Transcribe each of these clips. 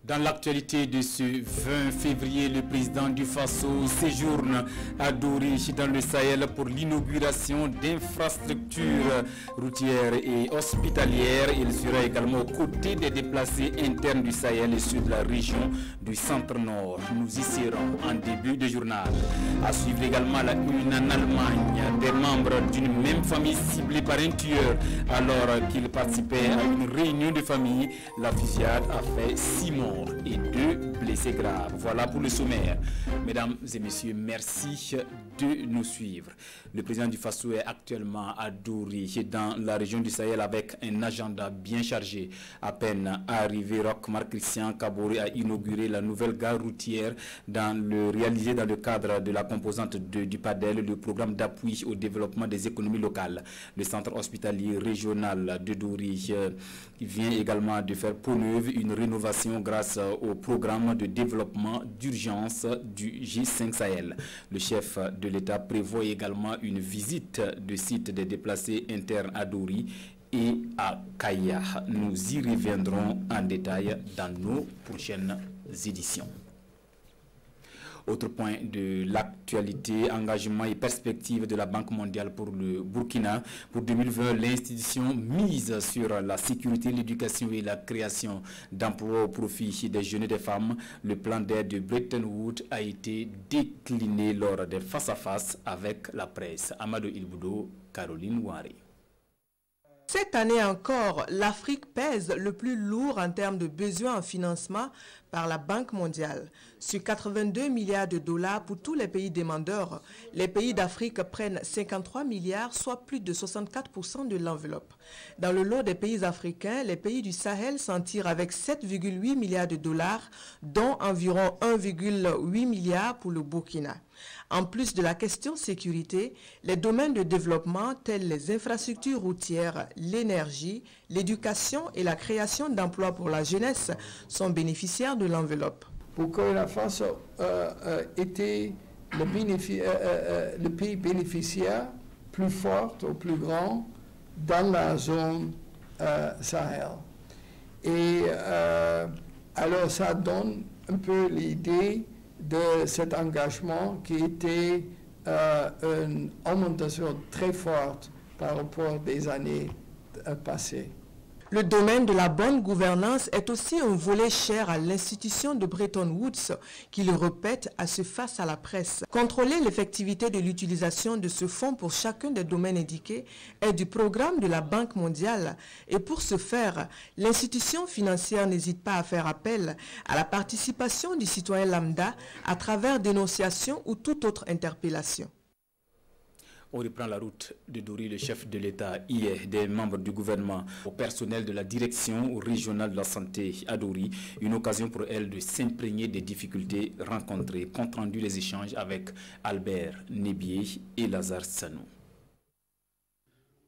Dans l'actualité de ce 20 février, le président du Faso séjourne à Dori dans le Sahel pour l'inauguration d'infrastructures routières et hospitalières. Il sera également aux côtés des déplacés internes du Sahel et ceux de la région du Centre-Nord. Nous y serons en début de journal. À suivre également la une en Allemagne, des membres d'une même famille ciblée par un tueur alors qu'ils participaient à une réunion de famille. La fusillade a fait 6 morts et 2 blessés graves. Voilà pour le sommaire. Mesdames et messieurs, merci de nous suivre. Le président du Faso est actuellement à Dori, dans la région du Sahel, avec un agenda bien chargé. À peine arrivé, Roch-Marc Christian Kaboré a inauguré la nouvelle gare routière réalisée dans le cadre de la composante du PADEL, le programme d'appui au développement des économies locales. Le centre hospitalier régional de Dori vient également de faire peau neuve, une rénovation grâce au programme de développement d'urgence du G5 Sahel. Le chef de l'État prévoit également une visite de site des déplacés internes à Dori et à Kaya. Nous y reviendrons en détail dans nos prochaines éditions. Autre point de l'actualité, engagement et perspective de la Banque mondiale pour le Burkina. Pour 2020, l'institution mise sur la sécurité, l'éducation et la création d'emplois au profit des jeunes et des femmes. Le plan d'aide de Bretton Woods a été décliné lors des face-à-face avec la presse. Amadou Ilboudo, Caroline Ouari. Cette année encore, l'Afrique pèse le plus lourd en termes de besoins en financement par la Banque mondiale. Sur 82 milliards de dollars pour tous les pays demandeurs, les pays d'Afrique prennent 53 milliards, soit plus de 64% de l'enveloppe. Dans le lot des pays africains, les pays du Sahel s'en tirent avec 7,8 milliards de dollars, dont environ 1,8 milliard pour le Burkina. En plus de la question sécurité, les domaines de développement tels les infrastructures routières, l'énergie, l'éducation et la création d'emplois pour la jeunesse sont bénéficiaires de l'enveloppe. Burkina Faso était le pays bénéficiaire plus fort ou plus grand dans la zone Sahel. Et alors ça donne un peu l'idée de cet engagement qui était une augmentation très forte par rapport des années passées. Le domaine de la bonne gouvernance est aussi un volet cher à l'institution de Bretton Woods qui le répète à ce face à la presse. Contrôler l'effectivité de l'utilisation de ce fonds pour chacun des domaines indiqués est du programme de la Banque mondiale et pour ce faire, l'institution financière n'hésite pas à faire appel à la participation du citoyen lambda à travers dénonciation ou toute autre interpellation. On reprend la route de Dori. Le chef de l'État hier, des membres du gouvernement, au personnel de la direction régionale de la santé à Dori, une occasion pour elle de s'imprégner des difficultés rencontrées. Compte rendu les échanges avec Albert Nébier et Lazare Sanou.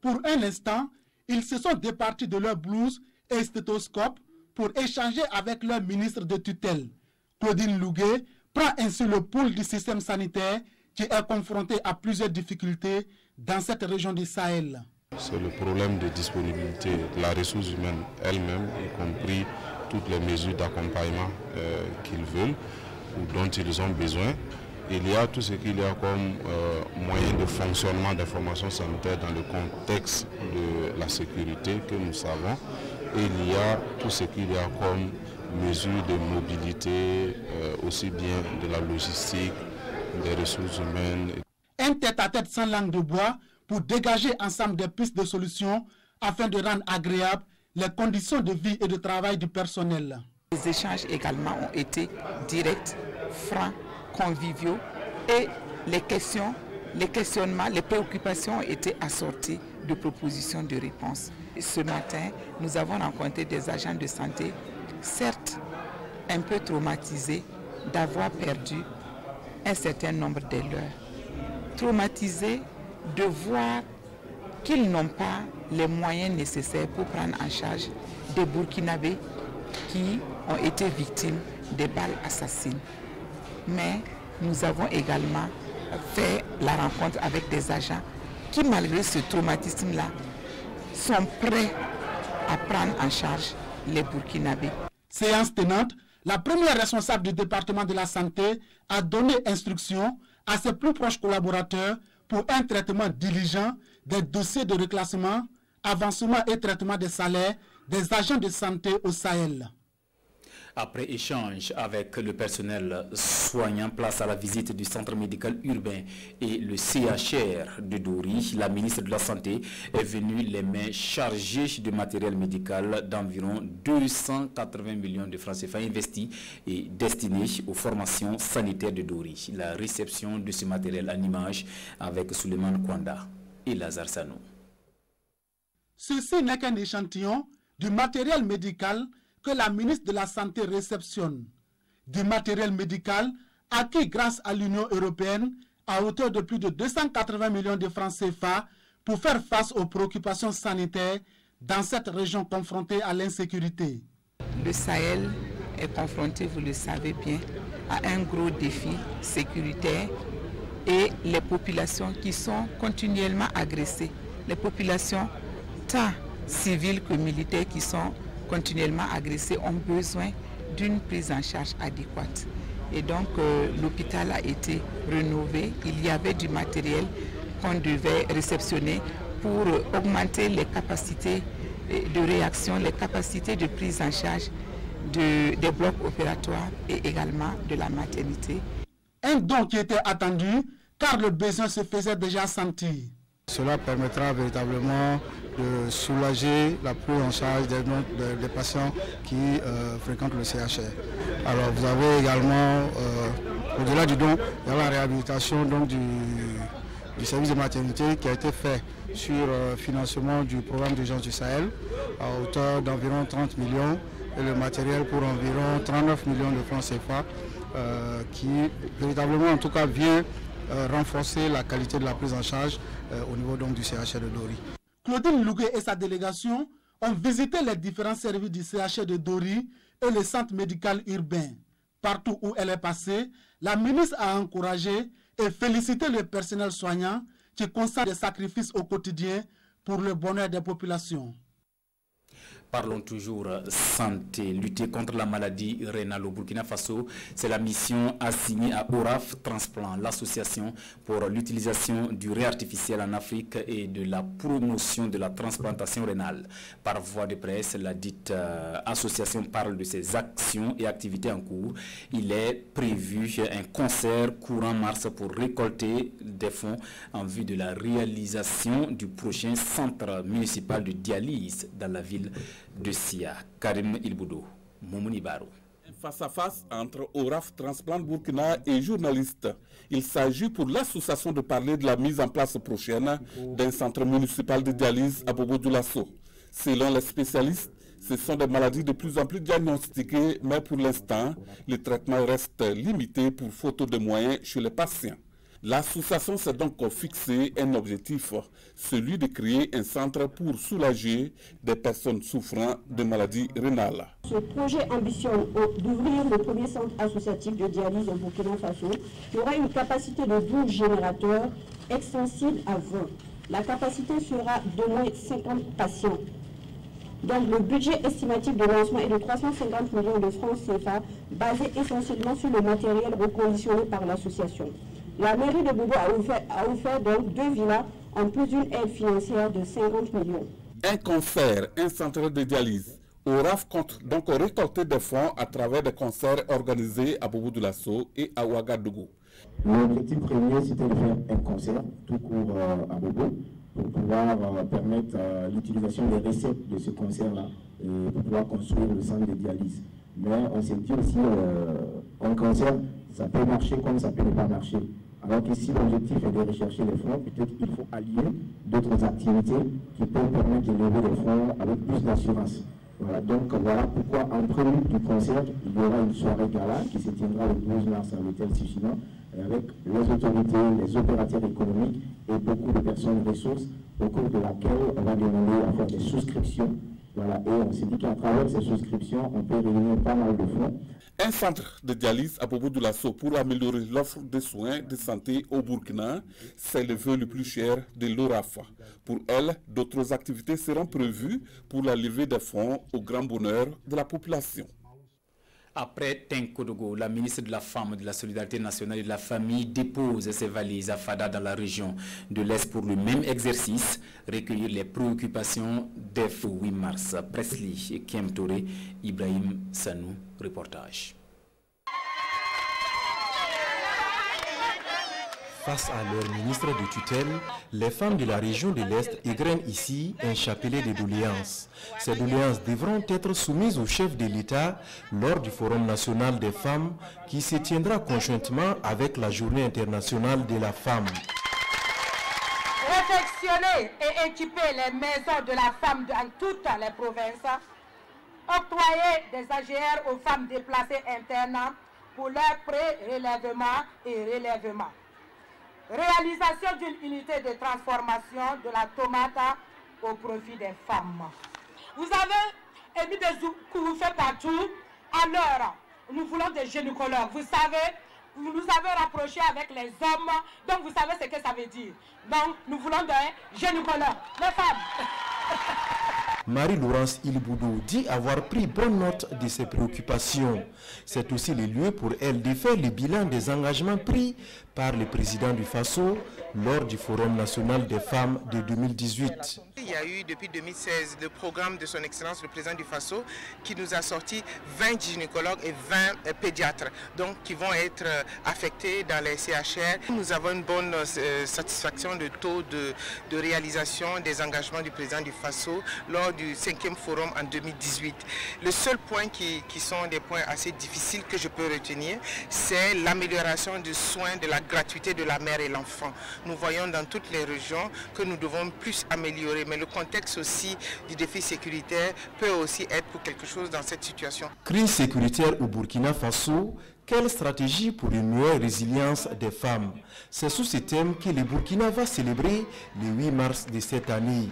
Pour un instant, ils se sont départis de leur blouse et stéthoscope pour échanger avec leur ministre de tutelle. Claudine Louguet prend ainsi le pouls du système sanitaire qui est confronté à plusieurs difficultés dans cette région du Sahel. C'est le problème de disponibilité de la ressource humaine elle-même, y compris toutes les mesures d'accompagnement qu'ils veulent ou dont ils ont besoin. Il y a tout ce qu'il y a comme moyen de fonctionnement d'information sanitaire dans le contexte de la sécurité que nous savons. Et il y a tout ce qu'il y a comme mesures de mobilité, aussi bien de la logistique, des ressources humaines. Un tête-à-tête sans langue de bois pour dégager ensemble des pistes de solutions afin de rendre agréables les conditions de vie et de travail du personnel. Les échanges également ont été directs, francs, conviviaux et les questionnements, les préoccupations ont été assorties de propositions de réponses. Ce matin, nous avons rencontré des agents de santé, certes un peu traumatisés d'avoir perdu un certain nombre de leurs. Traumatisés de voir qu'ils n'ont pas les moyens nécessaires pour prendre en charge des Burkinabés qui ont été victimes des balles assassines. Mais nous avons également fait la rencontre avec des agents qui, malgré ce traumatisme-là, sont prêts à prendre en charge les Burkinabés. Séance tenante, la première responsable du département de la santé a donné instruction à ses plus proches collaborateurs pour un traitement diligent des dossiers de reclassement, avancement et traitement des salaires des agents de santé au Sahel. Après échange avec le personnel soignant, place à la visite du centre médical urbain et le CHR de Dori, la ministre de la Santé est venue les mains chargées de matériel médical d'environ 280 millions de francs CFA investis et destinés aux formations sanitaires de Dori. La réception de ce matériel en image avec Suleiman Kwanda et Lazare Sanou. Ceci n'est qu'un échantillon du matériel médical que la ministre de la Santé réceptionne. Du matériel médical acquis grâce à l'Union européenne à hauteur de plus de 280 millions de francs CFA pour faire face aux préoccupations sanitaires dans cette région confrontée à l'insécurité. Le Sahel est confronté, vous le savez bien, à un gros défi sécuritaire et les populations qui sont continuellement agressées, les populations tant civiles que militaires qui sont continuellement agressés ont besoin d'une prise en charge adéquate. Et donc l'hôpital a été rénové. Il y avait du matériel qu'on devait réceptionner pour augmenter les capacités de réaction, les capacités de prise en charge des blocs opératoires et également de la maternité. Un don qui était attendu car le besoin se faisait déjà sentir. Cela permettra véritablement de soulager la prise en charge des patients qui fréquentent le CHR. Alors vous avez également, au-delà du don, il y a la réhabilitation donc, du service de maternité qui a été fait sur financement du programme d'urgence du Sahel à hauteur d'environ 30 millions et le matériel pour environ 39 millions de francs CFA qui véritablement en tout cas vient renforcer la qualité de la prise en charge au niveau donc, du CHR de Dori. Claudine Lougué et sa délégation ont visité les différents services du CHR de Dori et le centre médical urbain. Partout où elle est passée, la ministre a encouragé et félicité le personnel soignant qui constate des sacrifices au quotidien pour le bonheur des populations. Parlons toujours santé, lutter contre la maladie rénale au Burkina Faso. C'est la mission assignée à ORAF Transplant, l'association pour l'utilisation du rein artificiel en Afrique et de la promotion de la transplantation rénale. Par voie de presse, la dite association parle de ses actions et activités en cours. Il est prévu un concert courant mars pour récolter des fonds en vue de la réalisation du prochain centre municipal de dialyse dans la ville de Sia. Karim Ilboudou, Moumouni Barou. Face à face entre ORAF Transplant Burkina et journalistes. Il s'agit pour l'association de parler de la mise en place prochaine d'un centre municipal de dialyse à Bobo-Dioulasso. Selon les spécialistes, ce sont des maladies de plus en plus diagnostiquées, mais pour l'instant, le traitement reste limité pour faute de moyens chez les patients. L'association s'est donc fixé un objectif, celui de créer un centre pour soulager des personnes souffrant de maladies rénales. Ce projet ambitionne d'ouvrir le premier centre associatif de dialyse au Burkina Faso qui aura une capacité de 12 générateurs extensible à 20. La capacité sera d'au moins 50 patients. Donc le budget estimatif de lancement est de 350 millions de francs CFA, basé essentiellement sur le matériel reconditionné par l'association. La mairie de Bobo a offert donc 2 villas en plus d'une aide financière de 50 millions. Un concert, un centre de dialyse. ORAF compte donc récolter des fonds à travers des concerts organisés à Bobo-Dioulasso et à Ouagadougou. L'objectif premier, c'était de faire un concert tout court à Bobo pour pouvoir permettre l'utilisation des recettes de ce concert-là et pour pouvoir construire le centre de dialyse. Mais on s'est dit aussi, un concert, ça peut marcher comme ça peut ne pas marcher. Alors que si l'objectif est de rechercher les fonds, peut-être qu'il faut allier d'autres activités qui peuvent permettre de lever les fonds avec plus d'assurance. Voilà, donc voilà pourquoi en prélude du concert, il y aura une soirée gala qui se tiendra le 12 mars à l'hôtel Sichina avec les autorités, les opérateurs économiques et beaucoup de personnes ressources au cours de laquelle on va demander à faire des souscriptions. Voilà, et on s'est dit qu'à travers ces souscriptions, on peut réunir pas mal de fonds. Un centre de dialyse à Bobo-Dioulasso pour améliorer l'offre de soins de santé au Burkina, c'est le vœu le plus cher de l'ORAF. Pour elle, d'autres activités seront prévues pour la levée des fonds au grand bonheur de la population. Après Tenkodogo, la ministre de la Femme, de la Solidarité nationale et de la Famille dépose ses valises à Fada dans la région de l'Est pour le même exercice, recueillir les préoccupations des 8 mars. Presley, Kiem Touré, Ibrahim Sanou, reportage. Face à leur ministre de tutelle, les femmes de la région de l'Est égrènent ici un chapelet de doléances. Ces doléances devront être soumises au chef de l'État lors du Forum national des femmes qui se tiendra conjointement avec la Journée internationale de la femme. Réfectionner et équiper les maisons de la femme dans toutes les provinces, octroyer des AGR aux femmes déplacées internes pour leur pré-relèvement et relèvement. Réalisation d'une unité de transformation de la tomate au profit des femmes. Vous avez émis des couvre-feux partout. Alors, nous voulons des gynécologues. Vous savez, vous nous avez rapprochés avec les hommes, donc vous savez ce que ça veut dire. Donc, nous voulons des gynécologues, les femmes. Marie-Laurence Ilboudou dit avoir pris bonne note de ses préoccupations. C'est aussi le lieu pour elle de faire le bilan des engagements pris par le président du FASO lors du Forum national des femmes de 2018. Il y a eu depuis 2016 le programme de son Excellence le président du FASO qui nous a sorti 20 gynécologues et 20 pédiatres donc, qui vont être affectés dans les CHR. Nous avons une bonne satisfaction de taux de réalisation des engagements du président du FASO lors du 5e forum en 2018. Le seul point qui sont des points assez difficiles que je peux retenir, c'est l'amélioration du soin de la gratuité de la mère et l'enfant. Nous voyons dans toutes les régions que nous devons plus améliorer, mais le contexte aussi du défi sécuritaire peut aussi être pour quelque chose dans cette situation. Crise sécuritaire au Burkina Faso, quelle stratégie pour une meilleure résilience des femmes? C'est sous ce thème que le Burkina va célébrer le 8 mars de cette année.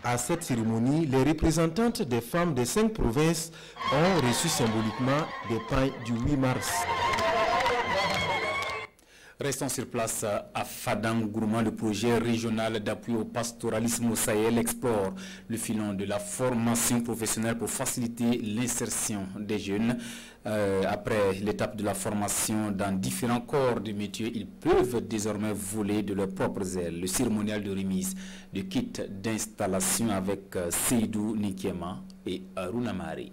À cette cérémonie, les représentantes des femmes des 5 provinces ont reçu symboliquement des pains du 8 mars. Restons sur place à Fadang Gourma. Le projet régional d'appui au pastoralisme au Sahel explore le filon de la formation professionnelle pour faciliter l'insertion des jeunes. Après l'étape de la formation dans différents corps de métiers, ils peuvent désormais voler de leurs propres ailes. Le cérémonial de remise de kits d'installation avec Seydou Nikiema et Aruna Mari.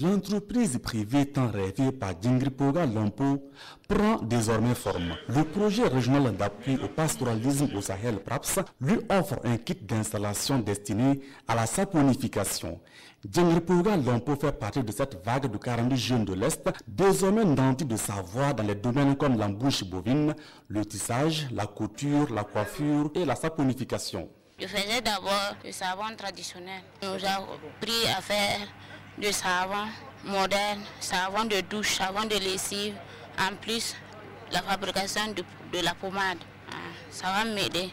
L'entreprise privée tant rêvée par Djingripoga Lompo prend désormais forme. Le projet régional d'appui au pastoralisme au Sahel PRAPS lui offre un kit d'installation destiné à la saponification. Djingripoga Lompo fait partie de cette vague de 42 jeunes de l'Est, désormais nantis de savoir dans les domaines comme l'embouche bovine, le tissage, la couture, la coiffure et la saponification. Je faisais d'abord le savon traditionnel. Nous avons appris à faire du savon moderne, savon de douche, savon de lessive, en plus la fabrication de la pommade. Ça va m'aider.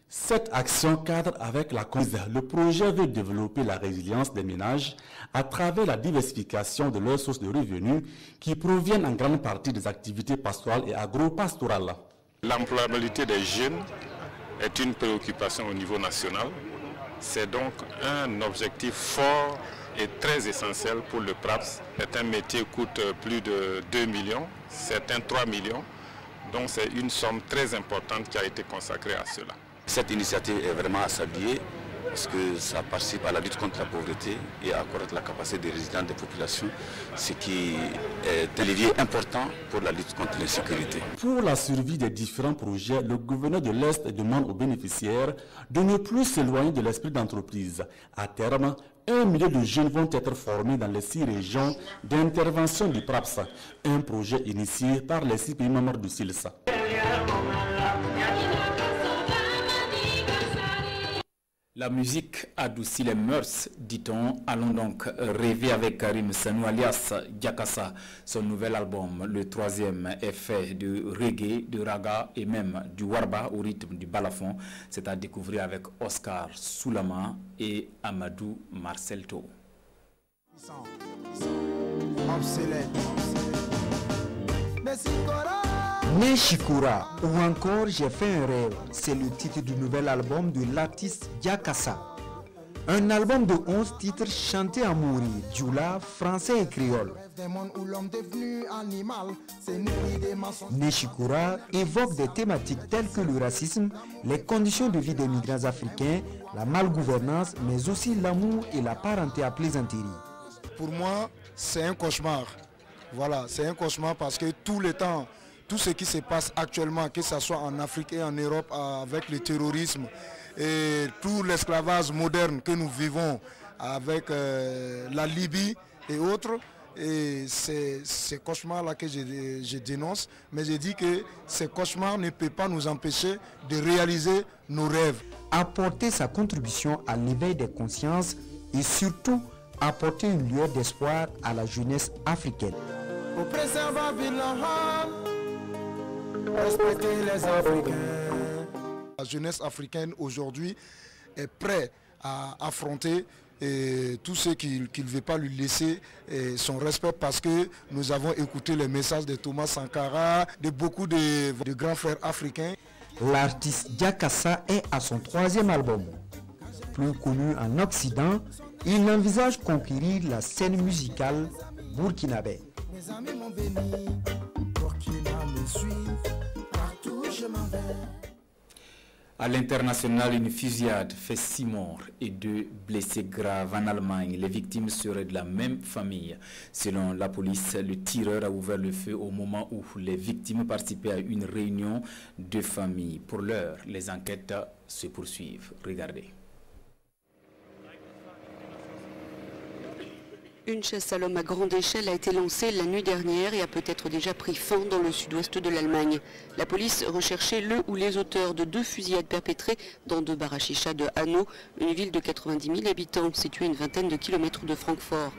Cette action cadre avec la cause. Le projet veut développer la résilience des ménages à travers la diversification de leurs sources de revenus qui proviennent en grande partie des activités pastorales et agro-pastorales. L'employabilité des jeunes est une préoccupation au niveau national. C'est donc un objectif fort et très essentiel pour le PRAPS. Certains métiers coûtent plus de 2 millions, certains 3 millions. Donc c'est une somme très importante qui a été consacrée à cela. Cette initiative est vraiment à saluer parce que ça participe à la lutte contre la pauvreté et à accroître la capacité de résilience des populations, ce qui est un levier important pour la lutte contre l'insécurité. Pour la survie des différents projets, le gouverneur de l'Est demande aux bénéficiaires de ne plus s'éloigner de l'esprit d'entreprise. À terme, 1 million de jeunes vont être formés dans les 6 régions d'intervention du PRAPS, un projet initié par les 6 pays membres du SILSA. La musique adoucit les mœurs, dit-on. Allons donc rêver avec Karim Sanou alias Diakassa. Son nouvel album, le 3e, est fait de reggae, de raga et même du warba au rythme du balafon. C'est à découvrir avec Oscar Soulama et Amadou Marcelto. Neshikura ou encore J'ai fait un rêve, c'est le titre du nouvel album de l'artiste Diakassa. Un album de 11 titres chantés à mourir, djoula, français et créole. Neshikura évoque des thématiques telles que le racisme, les conditions de vie des migrants africains, la malgouvernance, mais aussi l'amour et la parenté à plaisanterie. Pour moi, c'est un cauchemar. Voilà, c'est un cauchemar parce que tout le temps, tout ce qui se passe actuellement, que ce soit en Afrique et en Europe avec le terrorisme et tout l'esclavage moderne que nous vivons avec la Libye et autres, et c'est ce cauchemar-là que je dénonce, mais je dis que ce cauchemar ne peut pas nous empêcher de réaliser nos rêves. Apporter sa contribution à l'éveil des consciences et surtout apporter une lueur d'espoir à la jeunesse africaine. Les Africains. La jeunesse africaine aujourd'hui est prête à affronter tout ce qu'il ne veut pas lui laisser son respect, parce que nous avons écouté les messages de Thomas Sankara, de beaucoup de grands frères africains. L'artiste Diakassa est à son 3e album. Plus connu en Occident, il envisage conquérir la scène musicale burkinabé. Mes amis m'ont béni, Burkina me suit, partout je m'en vais. À l'international, une fusillade fait 6 morts et 2 blessés graves en Allemagne. Les victimes seraient de la même famille. Selon la police, le tireur a ouvert le feu au moment où les victimes participaient à une réunion de famille. Pour l'heure, les enquêtes se poursuivent. Regardez. Une chasse à l'homme à grande échelle a été lancée la nuit dernière et a peut-être déjà pris fin dans le sud-ouest de l'Allemagne. La police recherchait le ou les auteurs de 2 fusillades perpétrées dans 2 bars à chicha de Hanau, une ville de 90 000 habitants située à une vingtaine de kilomètres de Francfort.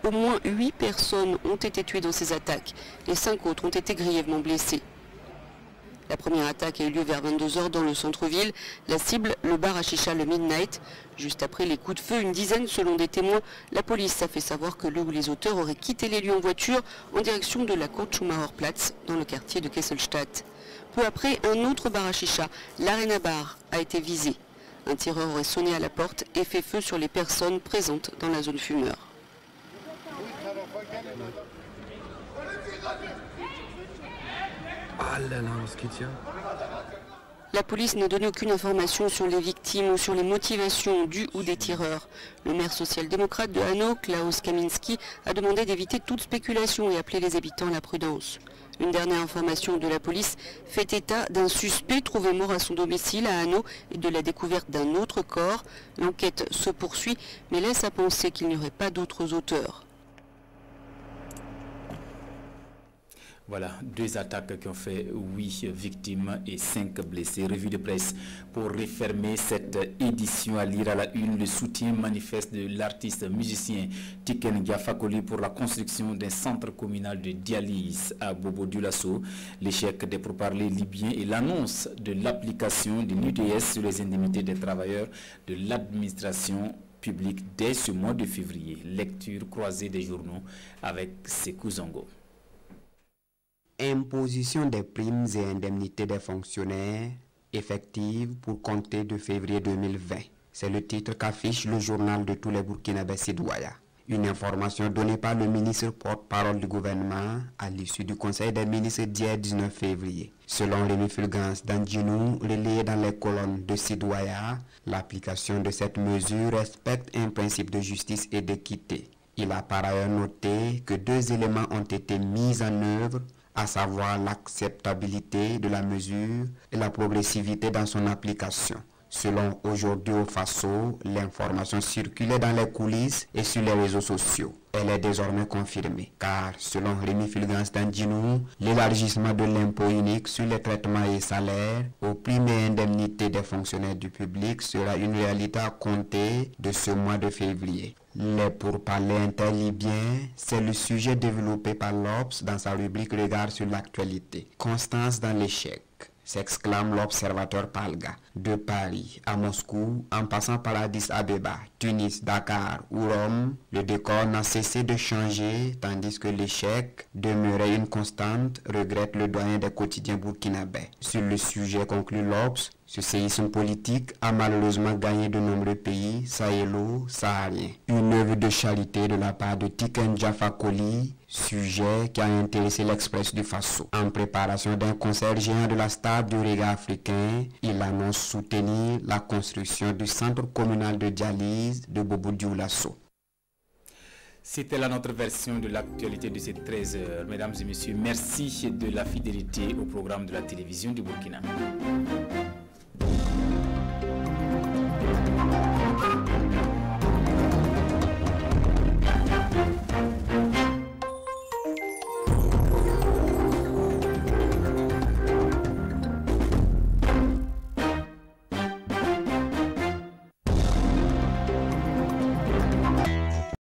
Au moins 8 personnes ont été tuées dans ces attaques. Les 5 autres ont été grièvement blessées. La première attaque a eu lieu vers 22 h dans le centre-ville. La cible, le bar à chicha le Midnight. Juste après les coups de feu, une dizaine selon des témoins, la police a fait savoir que le ou les auteurs auraient quitté les lieux en voiture en direction de la Kurt Schumacher-Platz dans le quartier de Kesselstadt. Peu après, un autre bar à chicha, l'Arena Bar, a été visé. Un tireur aurait sonné à la porte et fait feu sur les personnes présentes dans la zone fumeur. La police n'a donné aucune information sur les victimes ou sur les motivations du ou des tireurs. Le maire social-démocrate de Hanau, Klaus Kaminski, a demandé d'éviter toute spéculation et appelé les habitants à la prudence. Une dernière information de la police fait état d'un suspect trouvé mort à son domicile à Hanau et de la découverte d'un autre corps. L'enquête se poursuit mais laisse à penser qu'il n'y aurait pas d'autres auteurs. Voilà, 2 attaques qui ont fait 8 victimes et 5 blessés. Revue de presse pour refermer cette édition, à lire à la une le soutien manifeste de l'artiste musicien Tiken Diafakoli pour la construction d'un centre communal de dialyse à Bobo-Dioulasso, l'échec des pourparlers libyens et l'annonce de l'application de l'UDS sur les indemnités des travailleurs de l'administration publique dès ce mois de février. Lecture croisée des journaux avec Sekou Zongo. Imposition des primes et indemnités des fonctionnaires effectives pour compter de février 2020. C'est le titre qu'affiche le journal de tous les Burkinabés Sidouaya. Une information donnée par le ministre porte-parole du gouvernement à l'issue du conseil des ministres d'hier 19 février. Selon Rémi Fulgence Dandjinou, relayé dans les colonnes de Sidouaya, l'application de cette mesure respecte un principe de justice et d'équité. Il a par ailleurs noté que 2 éléments ont été mis en œuvre, à savoir l'acceptabilité de la mesure et la progressivité dans son application. Selon Aujourd'hui au Faso, l'information circulait dans les coulisses et sur les réseaux sociaux. Elle est désormais confirmée, car selon Rémi Fulgence Dandjinou, l'élargissement de l'impôt unique sur les traitements et salaires aux primes et indemnités des fonctionnaires du public sera une réalité à compter de ce mois de février. Les pourparlers interlibyens, c'est le sujet développé par l'Obs dans sa rubrique Regard sur l'actualité. Constance dans l'échec, s'exclame l'observateur Palga. De Paris à Moscou, en passant par Addis Abeba, Tunis, Dakar ou Rome, le décor n'a cessé de changer tandis que l'échec demeurait une constante, regrette le doyen des quotidiens burkinabés. Sur le sujet, conclut l'Obs, Ce séisme politique a malheureusement gagné de nombreux pays sahélo-sahariens. Une œuvre de charité de la part de Tiken Jaffa Koli, sujet qui a intéressé l'Express du Faso. En préparation d'un concert géant de la star du reggae africain, il annonce soutenir la construction du centre communal de dialyse de Bobo Dioulasso. C'était là notre version de l'actualité de ces 13 heures. Mesdames et messieurs, merci de la fidélité au programme de la télévision du Burkina.